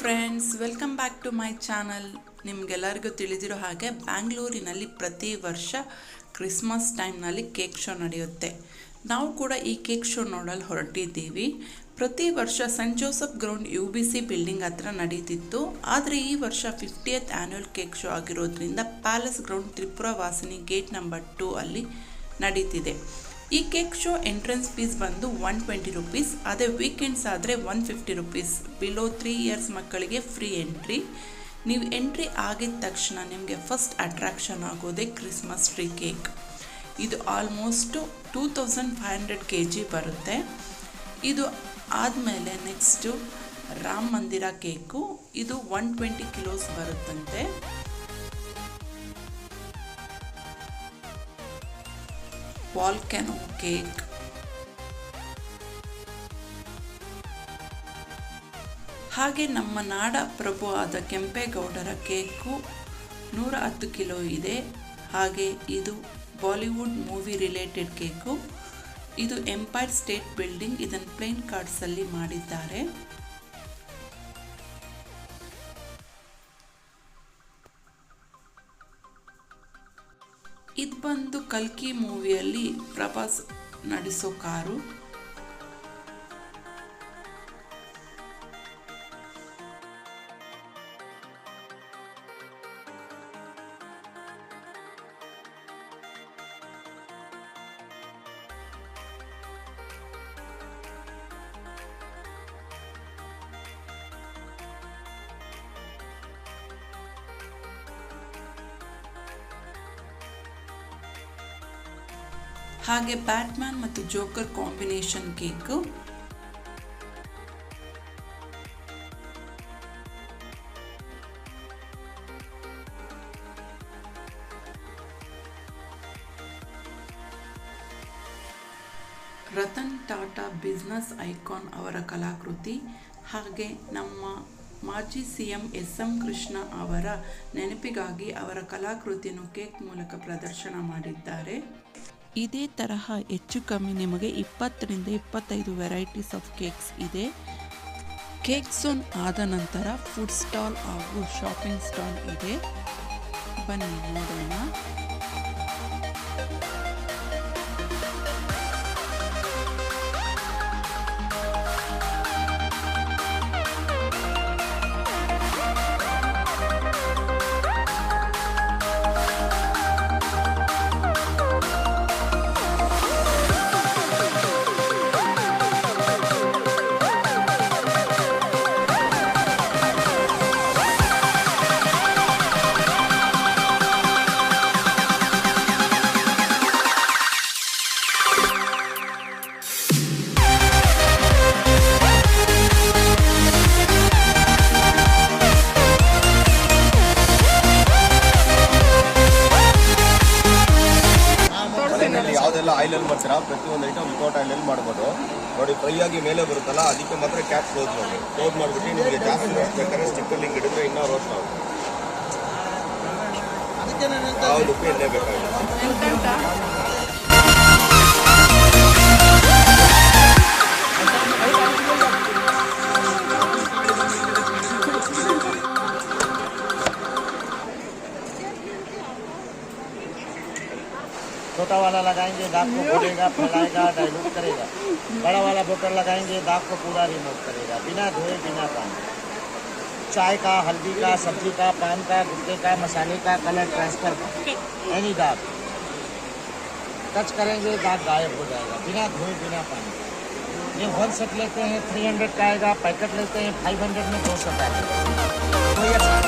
Friends, welcome back to my channel. ನಿಮಗೆಲ್ಲರಿಗೂ ತಿಳಿದಿರೋ ಹಾಗೆ ಬ್ಯಾಂಗ್ಳೂರಿನಲ್ಲಿ ಪ್ರತಿ ವರ್ಷ ಕ್ರಿಸ್ಮಸ್ ಟೈಮ್ನಲ್ಲಿ ಕೇಕ್ ಶೋ ನಡೆಯುತ್ತೆ. ನಾವು ಕೂಡ ಈ ಕೇಕ್ ಶೋ ನೋಡಲು ಹೊರಟಿದ್ದೀವಿ. ಪ್ರತಿ ವರ್ಷ Saint Joseph ground UBC building ಹತ್ರ ನಡೀತಿತ್ತು. ಆದರೆ ಈ ವರ್ಷ 50th ಆ್ಯನ್ಯುವಲ್ ಕೇಕ್ ಶೋ ಆಗಿರೋದ್ರಿಂದ palace ground Tripura Vasini gate number 2 ಅಲ್ಲಿ ನಡೀತಿದೆ. ಈ ಕೇಕ್ ಶೋ ಎಂಟ್ರೆನ್ಸ್ ಫೀಸ್ ಬಂದು 120 ರುಪೀಸ್. ಅದೇ ವೀಕೆಂಡ್ಸ್ ಆದರೆ 150 ರುಪೀಸ್. ಬಿಲೋ 3 ಇಯರ್ಸ್ ಮಕ್ಕಳಿಗೆ ಫ್ರೀ ಎಂಟ್ರಿ. ನೀವು ಎಂಟ್ರಿ ಆಗಿದ ತಕ್ಷಣ ನಿಮಗೆ ಫಸ್ಟ್ ಅಟ್ರಾಕ್ಷನ್ ಆಗೋದೇ ಕ್ರಿಸ್ಮಸ್ ಟ್ರೀ ಕೇಕ್. ಇದು ಆಲ್ಮೋಸ್ಟ್ 2500 kg ಬರುತ್ತೆ. ಇದು ಆದಮೇಲೆ ನೆಕ್ಸ್ಟು ರಾಮ ಮಂದಿರ ಕೇಕು. ಇದು 120 ಕಿಲೋಸ್ ಬರುತ್ತಂತೆ. ವಾಲ್ಕ್ಯಾನೋ ಕೇಕ್, ಹಾಗೆ ನಮ್ಮ ನಾಡ ಪ್ರಭು ಆದ ಕೆಂಪೇಗೌಡರ ಕೇಕು 110 ಕಿಲೋ ಇದೆ. ಹಾಗೆ ಇದು ಬಾಲಿವುಡ್ ಮೂವಿ ರಿಲೇಟೆಡ್ ಕೇಕು. ಇದು ಎಂಪೈರ್ ಸ್ಟೇಟ್ ಬಿಲ್ಡಿಂಗ್. ಇದನ್ನು ಪ್ಲೇನ್ ಕಾರ್ಡ್ಸಲ್ಲಿ ಮಾಡಿದ್ದಾರೆ. ಇದು ಬಂದು ಕಲ್ಕಿ ಮೂವಿಯಲ್ಲಿ ಪ್ರಭಾಸ್ ನಡೆಸೋ ಕಾರು. ಹಾಗೆ ಬ್ಯಾಟ್ಮ್ಯಾನ್ ಮತ್ತು joker combination cake. Ratan Tata business icon ಅವರ ಕಲಾಕೃತಿ. ಹಾಗೆ ನಮ್ಮ ಮಾಜಿ CM SM ಕೃಷ್ಣ ಅವರ ನೆನಪಿಗಾಗಿ ಅವರ ಕಲಾಕೃತಿಯನ್ನು ಕೇಕ್ ಮೂಲಕ ಪ್ರದರ್ಶನ ಮಾಡಿದ್ದಾರೆ. ಇದೇ ತರಹ ಹೆಚ್ಚು ಕಮ್ಮಿ ನಿಮಗೆ 20 ರಿಂದ 25 ವೆರೈಟೀಸ್ ಆಫ್ ಕೇಕ್ಸ್ ಇದೆ. ಕೇಕ್ ಝೋನ್ ಆದ ನಂತರ ಫುಡ್ ಸ್ಟಾಲ್ ಹಾಗೂ ಶಾಪಿಂಗ್ ಸ್ಟಾಲ್ ಇದೆ. ಬನ್ನಿ ನೋಡೋಣ. ಯಾವುದೆಲ್ಲ ಆಯಿಲಲ್ಲಿ ಮಾಡ್ತೀರಾ ಪ್ರತಿಯೊಂದು ಐಟಮ್ ವಿತೌಟ್ ಆಯಿಲಲ್ಲಿ ಮಾಡ್ಬೋದು. ನೋಡಿ, ಫ್ರೈ ಆಗಿ ಮೇಲೆ ಬರುತ್ತಲ್ಲ, ಅದಕ್ಕೆ ಮಾತ್ರ ಕ್ಯಾಪ್ ಕ್ಲೋಸ್ ಮಾಡಿಬಿಟ್ಟು ನಿಮಗೆ ಜಾಸ್ತಿ ರೋಸ್ಟ್ ಬೇಕಾದ್ರೆ ಸ್ಟಿಕ್ಕರ್ ಲಿಂಕ್ ಹಿಡಿದ್ರೆ ಇನ್ನೂ ರೋಸ್ಟ್ ಆಗುತ್ತೆ. ಯಾವುದಕ್ಕೂ ಎಣ್ಣೆ ಬೇಕಾಗಿಲ್ಲ. छोटा वाला लगाएंगे, दाग को खोलेगा, फैलाएगा, डाइल्यूट करेगा. बड़ा वाला बोतल लगाएंगे, दाग को पूरा रिमूव करेगा, बिना धोए बिना पानी. चाय का, हल्दी का, सब्जी का, पान का, गुटके का, मसाले का, कलर ट्रांसफर का, एनी दाग टच करेंगे दाग गायब हो जाएगा, बिना धोए बिना पानी. ये 1 सेट लेते हैं 300 का आएगा. पैकेट लेते हैं 500 में 2 सेट आएगा.